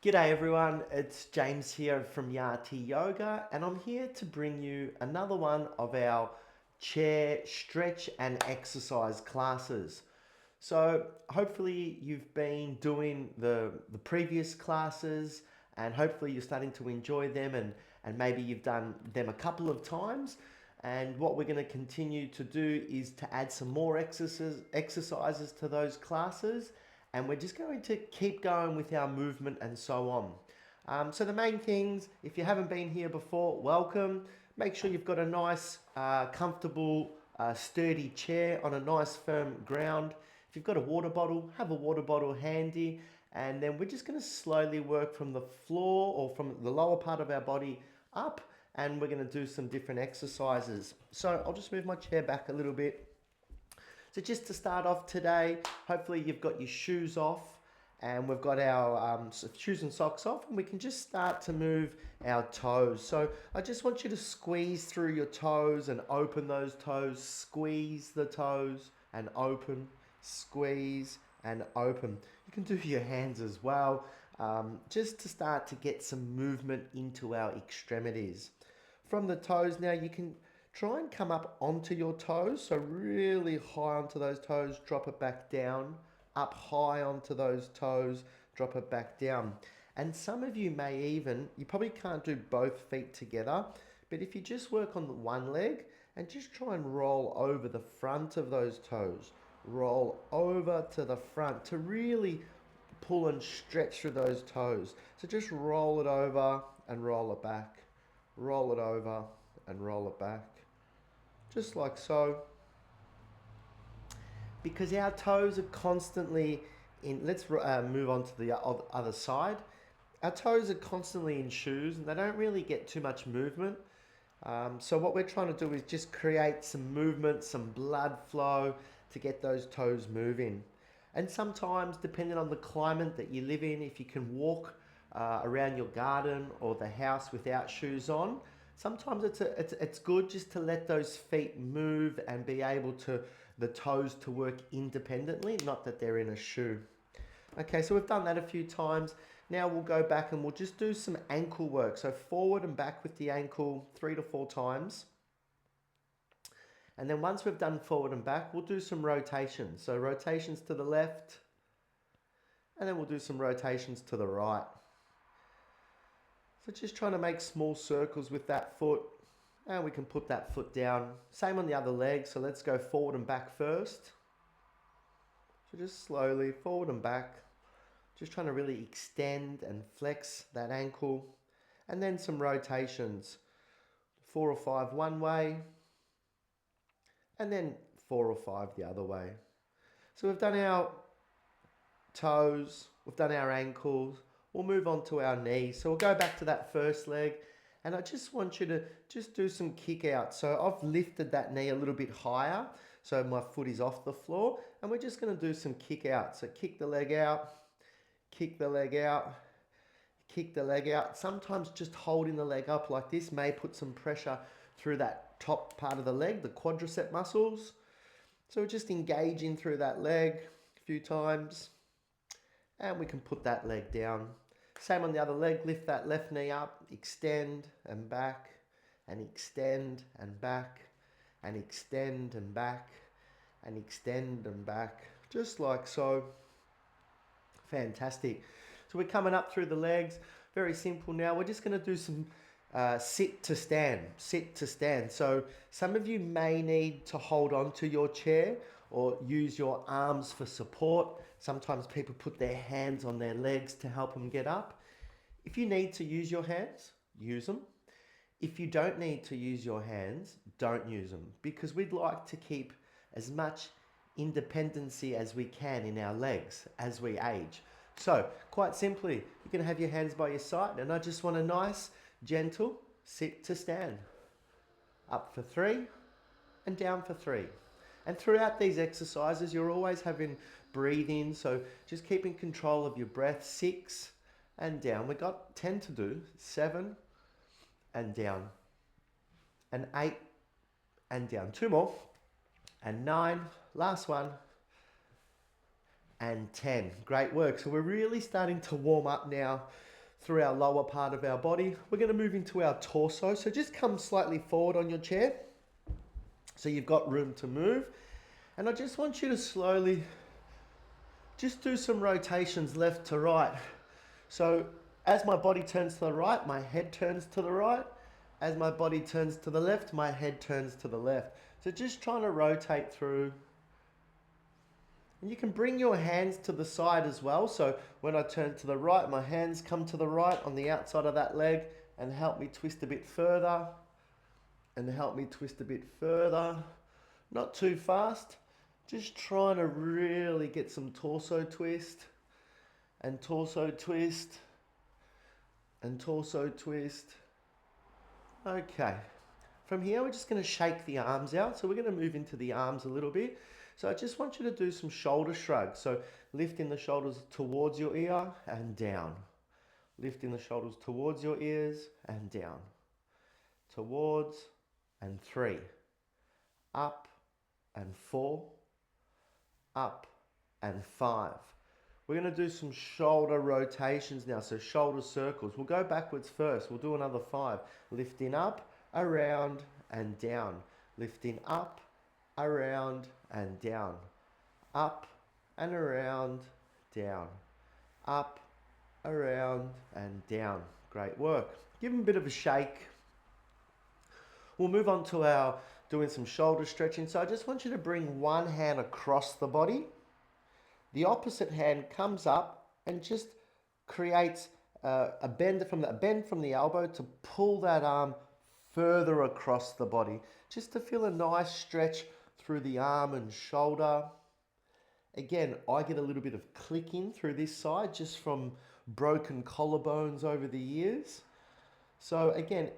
G'day everyone, it's James here from Yati Yoga, and I'm here to bring you another one of our chair stretch and exercise classes. So hopefully you've been doing the previous classes, and hopefully you're starting to enjoy them, and maybe you've done them a couple of times. And what we're going to continue to do is to add some more exercises to those classes, and we're just going to keep going with our movement and so on. So the main things, if you haven't been here before, welcome. Make sure you've got a nice, comfortable, sturdy chair on a nice firm ground. If you've got a water bottle, have a water bottle handy. And then we're just going to slowly work from the floor or from the lower part of our body up, and we're going to do some different exercises. So I'll just move my chair back a little bit. So just to start off today, hopefully you've got your shoes off, and we've got our shoes and socks off, and we can just start to move our toes. So I just want you to squeeze through your toes and open those toes, squeeze the toes and open, squeeze and open. You can do your hands as well, just to start to get some movement into our extremities. From the toes now, you can try and come up onto your toes. So really high onto those toes, drop it back down, up high onto those toes, drop it back down. And some of you may even, you probably can't do both feet together, but if you just work on one leg and just try and roll over the front of those toes, roll over to the front to really pull and stretch through those toes. So just roll it over and roll it back, roll it over and roll it back, just like so. Because our toes are constantly in, let's move on to the other side. Our toes are constantly in shoes and they don't really get too much movement. So what we're trying to do is just create some movement, some blood flow to get those toes moving. And sometimes, depending on the climate that you live in, if you can walk around your garden or the house without shoes on, sometimes it's good just to let those feet move and be able to, the toes to work independently, not that they're in a shoe. Okay, so we've done that a few times. Now we'll go back and we'll just do some ankle work. So forward and back with the ankle 3 to 4 times. And then once we've done forward and back, we'll do some rotations. So rotations to the left, and then we'll do some rotations to the right. So just trying to make small circles with that foot, and we can put that foot down. Same on the other leg, so let's go forward and back first. So just slowly forward and back, just trying to really extend and flex that ankle. And then some rotations, 4 or 5 one way, and then 4 or 5 the other way. So we've done our toes, we've done our ankles, we'll move on to our knees. So we'll go back to that first leg, and I just want you to just do some kick out. So I've lifted that knee a little bit higher, so my foot is off the floor, and we're just going to do some kick out. So kick the leg out, kick the leg out, kick the leg out. Sometimes just holding the leg up like this may put some pressure through that top part of the leg, the quadricep muscles. So we're just engaging through that leg a few times, and we can put that leg down. Same on the other leg, lift that left knee up, extend and back, and extend and back, and extend and back, and extend and back, just like so. Fantastic. So we're coming up through the legs, very simple now. We're just going to do some sit to stand, sit to stand. So some of you may need to hold on to your chair or use your arms for support. Sometimes people put their hands on their legs to help them get up. If you need to use your hands, use them. If you don't need to use your hands, don't use them, because we'd like to keep as much independency as we can in our legs as we age. So quite simply, you can have your hands by your side, and I just want a nice, gentle sit to stand. Up for 3 and down for 3. And throughout these exercises, you're always having breathing, so just keeping control of your breath. 6 and down. We got 10 to do. 7 and down. And 8 and down. 2 more. And 9. Last one. And 10. Great work. So we're really starting to warm up now through our lower part of our body. We're going to move into our torso. So just come slightly forward on your chair so you've got room to move. And I just want you to slowly just do some rotations left to right. So as my body turns to the right, my head turns to the right. As my body turns to the left, my head turns to the left. So just trying to rotate through. And you can bring your hands to the side as well. So when I turn to the right, my hands come to the right on the outside of that leg and help me twist a bit further. And help me twist a bit further. Not too fast. Just trying to really get some torso twist. And torso twist. And torso twist. Okay. From here, we're just going to shake the arms out. So we're going to move into the arms a little bit. So I just want you to do some shoulder shrugs. So lifting the shoulders towards your ear and down. Lifting the shoulders towards your ears and down. Towards and 3. Up and 4. Up and 5. We're going to do some shoulder rotations now. So shoulder circles. We'll go backwards first. We'll do another 5. Lifting up, around and down. Lifting up, around and down. Up and around, down. Up, around and down. Great work. Give them a bit of a shake. We'll move on to our doing some shoulder stretching. So I just want you to bring one hand across the body. The opposite hand comes up and just creates a bend from the elbow to pull that arm further across the body, just to feel a nice stretch through the arm and shoulder. Again, I get a little bit of clicking through this side just from broken collarbones over the years. So again,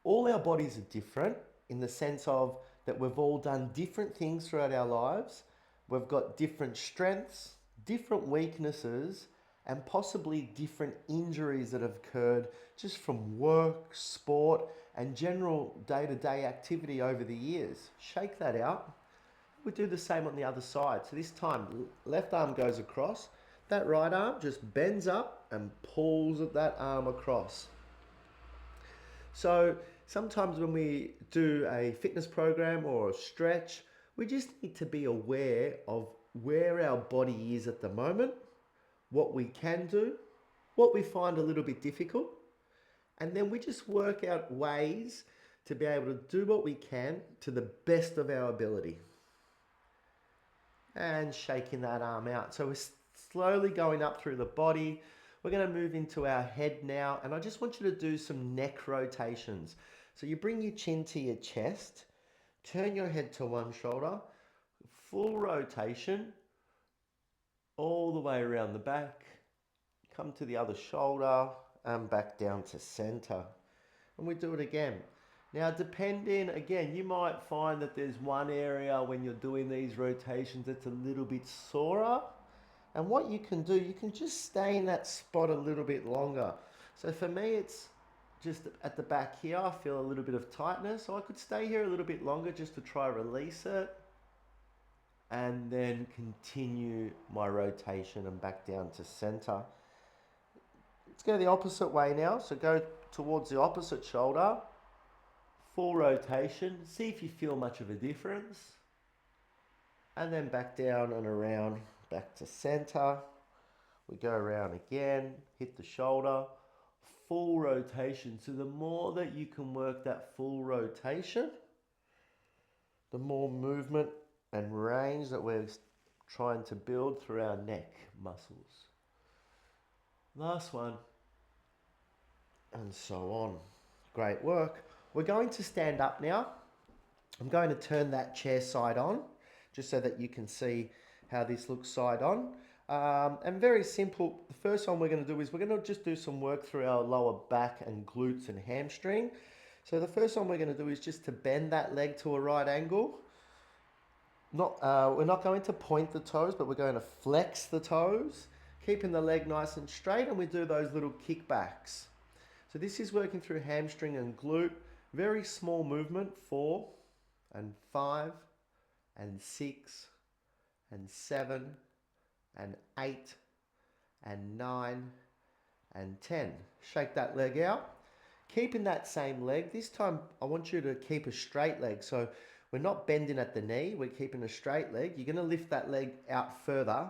all our bodies are different in the sense of that we've all done different things throughout our lives. We've got different strengths, different weaknesses, and possibly different injuries that have occurred just from work, sport, and general day-to-day activity over the years. Shake that out. We do the same on the other side. So this time, left arm goes across. That right arm just bends up and pulls that arm across. So sometimes when we do a fitness program or a stretch, we just need to be aware of where our body is at the moment, what we can do, what we find a little bit difficult, and then we just work out ways to be able to do what we can to the best of our ability. And shaking that arm out. So we're slowly going up through the body. We're going to move into our head now, and I just want you to do some neck rotations. So you bring your chin to your chest, turn your head to one shoulder, full rotation, all the way around the back, come to the other shoulder, and back down to center. And we do it again. Now, depending, again, you might find that there's one area when you're doing these rotations that's a little bit sorer. And what you can do, you can just stay in that spot a little bit longer. So for me, it's just at the back here, I feel a little bit of tightness. So I could stay here a little bit longer just to try release it. And then continue my rotation and back down to center. Let's go the opposite way now. So go towards the opposite shoulder. Full rotation. See if you feel much of a difference. And then back down and around, back to center. We go around again, hit the shoulder. Full rotation. So the more that you can work that full rotation, the more movement and range that we're trying to build through our neck muscles. Last one. And so on. Great work. We're going to stand up now. I'm going to turn that chair side on, just so that you can see how this looks side on. And very simple, the first one we're going to do is we're going to just do some work through our lower back and glutes and hamstring. So the first one we're going to do is just to bend that leg to a right angle. We're not going to point the toes, but we're going to flex the toes, keeping the leg nice and straight, and we do those little kickbacks. So this is working through hamstring and glute. Very small movement, 4 and 5 and 6 and 7 and 8 and 9 and 10. Shake that leg out. Keeping that same leg, this time I want you to keep a straight leg. So we're not bending at the knee, we're keeping a straight leg. You're gonna lift that leg out further.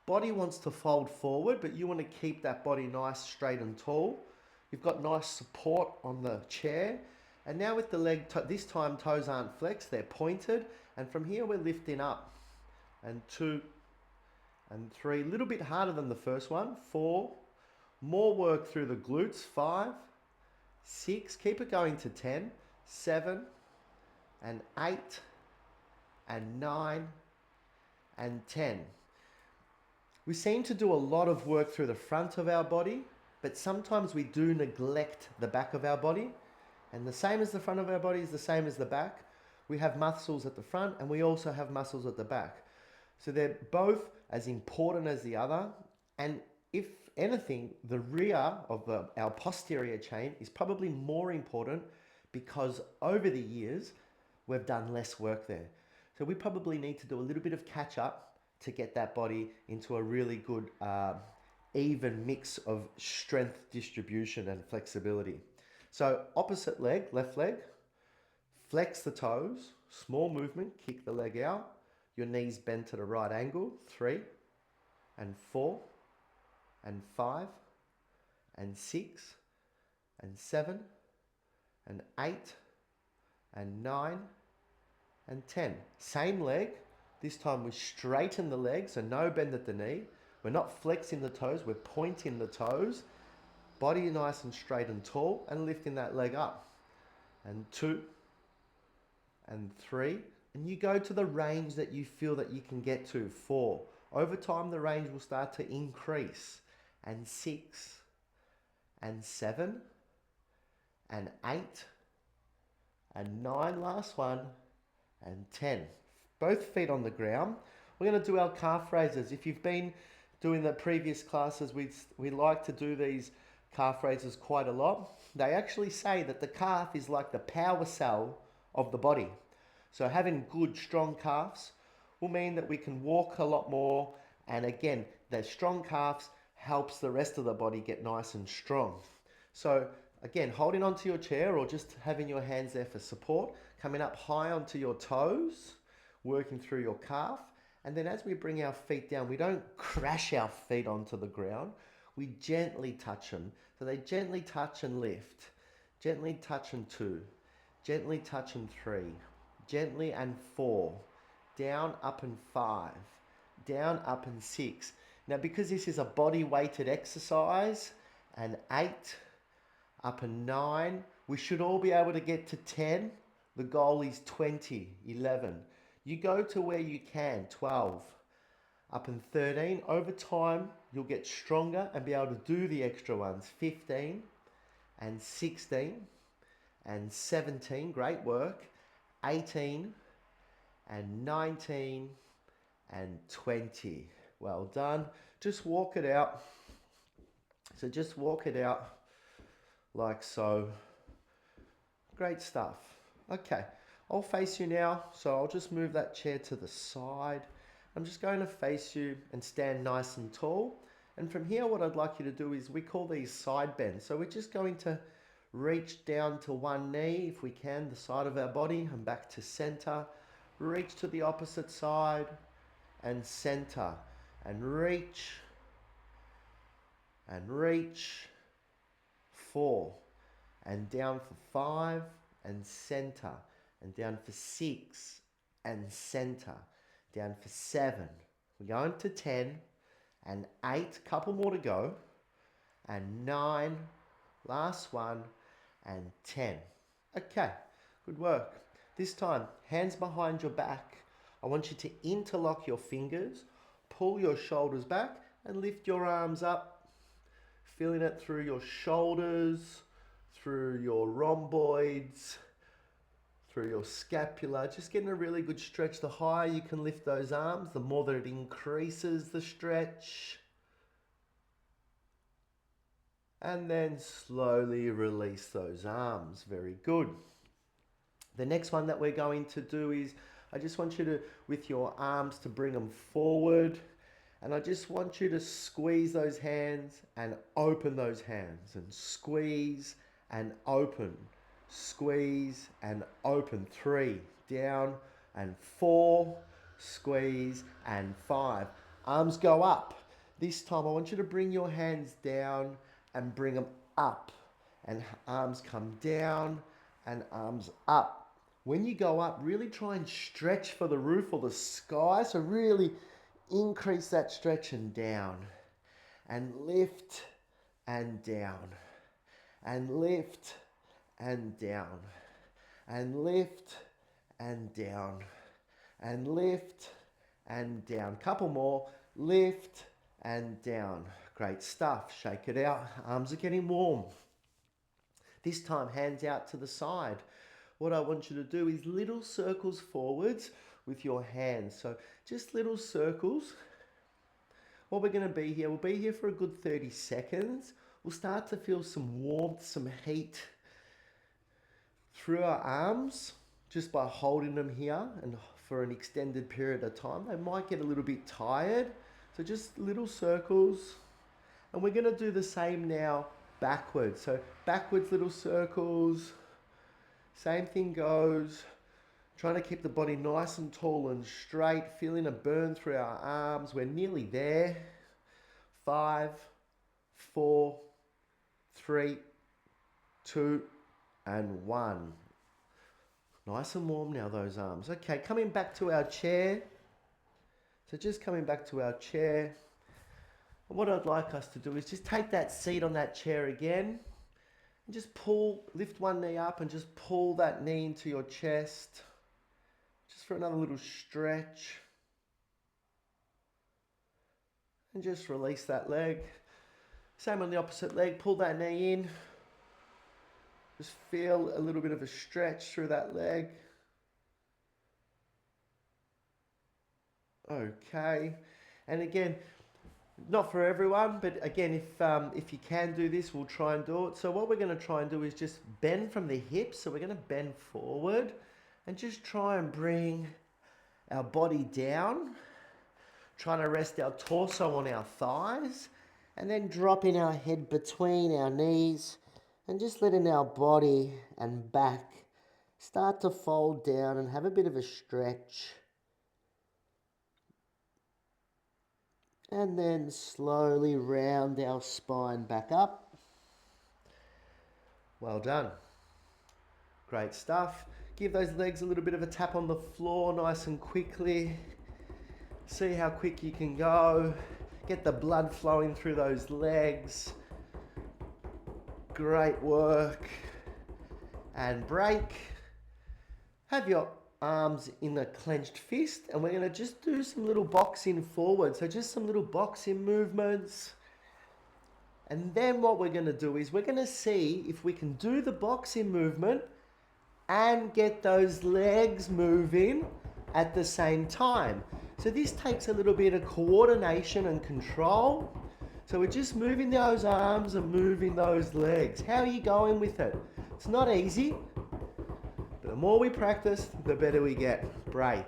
Body wants to fold forward, but you want to keep that body nice, straight and tall. You've got nice support on the chair. And now with the leg, this time toes aren't flexed, they're pointed. And from here we're lifting up. And 2 and 3, a little bit harder than the first one. 4, more work through the glutes. 5, 6, keep it going to 10, 7, and 8, and 9, and 10. We seem to do a lot of work through the front of our body, but sometimes we do neglect the back of our body. And the same as the front of our body is the same as the back. We have muscles at the front and we also have muscles at the back. So they're both as important as the other. And if anything, the rear of our posterior chain is probably more important because over the years, we've done less work there. So we probably need to do a little bit of catch up to get that body into a really good even mix of strength distribution and flexibility. So opposite leg, left leg, flex the toes, small movement, kick the leg out, your knees bend to the right angle. 3 and 4 and 5 and 6 and 7 and 8 and 9 and 10. Same leg. This time we straighten the leg, so no bend at the knee. We're not flexing the toes, we're pointing the toes. Body nice and straight and tall, and lifting that leg up. And 2, and 3. And you go to the range that you feel that you can get to. 4. Over time, the range will start to increase. And 6, and 7, and 8, and 9, last one, and 10. Both feet on the ground. We're going to do our calf raises. If you've been doing the previous classes, we like to do these calf raises quite a lot. They actually say that the calf is like the power cell of the body. So having good, strong calves will mean that we can walk a lot more. And again, the strong calves helps the rest of the body get nice and strong. So again, holding onto your chair or just having your hands there for support, coming up high onto your toes, working through your calf. And then as we bring our feet down, we don't crash our feet onto the ground. We gently touch them. So they gently touch and lift. Gently touch and 2. Gently touch and 3. Gently and 4. Down, up and 5. Down, up and 6. Now because this is a body weighted exercise, and 8, up and 9. We should all be able to get to 10. The goal is 20, 11. You go to where you can, 12, up and 13. Over time, you'll get stronger and be able to do the extra ones. 15 and 16 and 17, great work. 18 and 19 and 20. Well done. Just walk it out. So just walk it out like so. Great stuff. Okay. I'll face you now, so I'll just move that chair to the side. I'm just going to face you and stand nice and tall. And from here, what I'd like you to do is, we call these side bends. So we're just going to reach down to one knee, if we can, the side of our body, and back to center. Reach to the opposite side and center. And reach. And reach. 4. And down for 5 and center. And down for 6 and center. Down for 7. We're going to 10 and 8. Couple more to go. And 9. Last one. And 10. Okay, good work. This time, hands behind your back. I want you to interlock your fingers, pull your shoulders back, and lift your arms up. Feeling it through your shoulders, through your rhomboids, through your scapula, just getting a really good stretch. The higher you can lift those arms, the more that it increases the stretch. And then slowly release those arms. Very good. The next one that we're going to do is, I just want you to, with your arms, to bring them forward. And I just want you to squeeze those hands and open those hands and squeeze and open. Squeeze and open. 3, down and 4, squeeze and 5. Arms go up. This time I want you to bring your hands down and bring them up. And arms come down and arms up. When you go up, really try and stretch for the roof or the sky. So really increase that stretch and down. And lift and down. And lift and down. And lift and down. And lift and down. Couple more. Lift and down. Great stuff. Shake it out. Arms are getting warm. This time, hands out to the side. What I want you to do is little circles forwards with your hands. So just little circles. What we're going to be here, we'll be here for a good 30 seconds. We'll start to feel some warmth, some heat through our arms just by holding them here and for an extended period of time. They might get a little bit tired. So just little circles. And we're going to do the same now backwards. So backwards little circles. Same thing goes. Trying to keep the body nice and tall and straight. Feeling a burn through our arms. We're nearly there. 5, 4, 3, 2, and 1. Nice and warm now, those arms. Okay, coming back to our chair. So just coming back to our chair. And what I'd like us to do is just take that seat on that chair again. And just lift one knee up and just pull that knee into your chest. Just for another little stretch. And just release that leg. Same on the opposite leg, pull that knee in. Just feel a little bit of a stretch through that leg. Okay, and again, not for everyone, but again, if you can do this, we'll try and do it. So what we're going to try and do is just bend from the hips. So we're going to bend forward and just try and bring our body down, trying to rest our torso on our thighs, and then dropping our head between our knees and just letting our body and back start to fold down and have a bit of a stretch. And then slowly round our spine back up. Well done. Great stuff. Give those legs a little bit of a tap on the floor nice and quickly. See how quick you can go. Get the blood flowing through those legs. Great work. And break. Have your arms in a clenched fist, and we're going to just do some little boxing forward. So just some little boxing movements. And then what we're going to do is we're going to see if we can do the boxing movement and get those legs moving at the same time. So this takes a little bit of coordination and control. So we're just moving those arms and moving those legs. How are you going with it? It's not easy. The more we practice, the better we get. Break.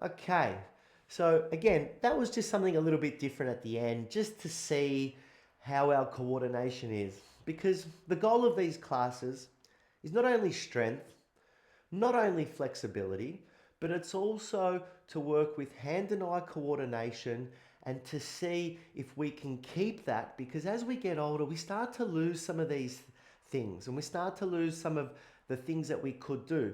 Okay, so again, that was just something a little bit different at the end, just to see how our coordination is. Because the goal of these classes is not only strength, not only flexibility, but it's also to work with hand and eye coordination and to see if we can keep that, because as we get older, we start to lose some of these things and we start to lose some of the things that we could do.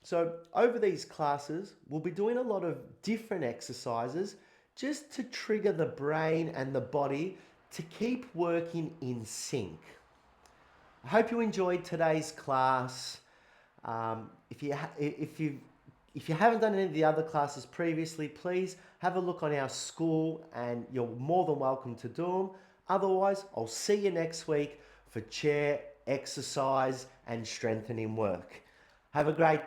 So over these classes, we'll be doing a lot of different exercises just to trigger the brain and the body to keep working in sync. I hope you enjoyed today's class. If you haven't done any of the other classes previously, please have a look on our school and you're more than welcome to do them. Otherwise, I'll see you next week for chair exercise and strengthening work. Have a great